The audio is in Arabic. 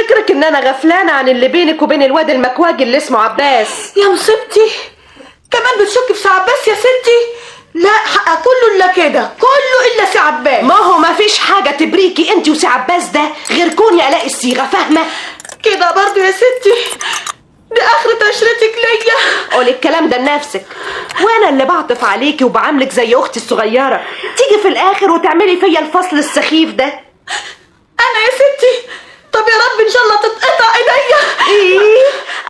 فكرك ان انا غفلانه عن اللي بينك وبين الواد المكواجي اللي اسمه عباس؟ يا مصيبتي، كمان بتشكي في سي عباس يا ستي؟ لا، حق كله الا كده، كله الا سي عباس. ما هو ما فيش حاجه تبريكي انت وسي عباس ده غير كوني الاقي الصيغه، فاهمه كده برضو يا ستي؟ دي اخر عشرتك ليا. قولي الكلام ده لنفسك، وانا اللي بعطف عليكي وبعاملك زي اختي الصغيره، تيجي في الاخر وتعملي فيا الفصل السخيف ده. انا يا ستي؟ طب يا رب ان شاء الله تتقطع ايديا. ايه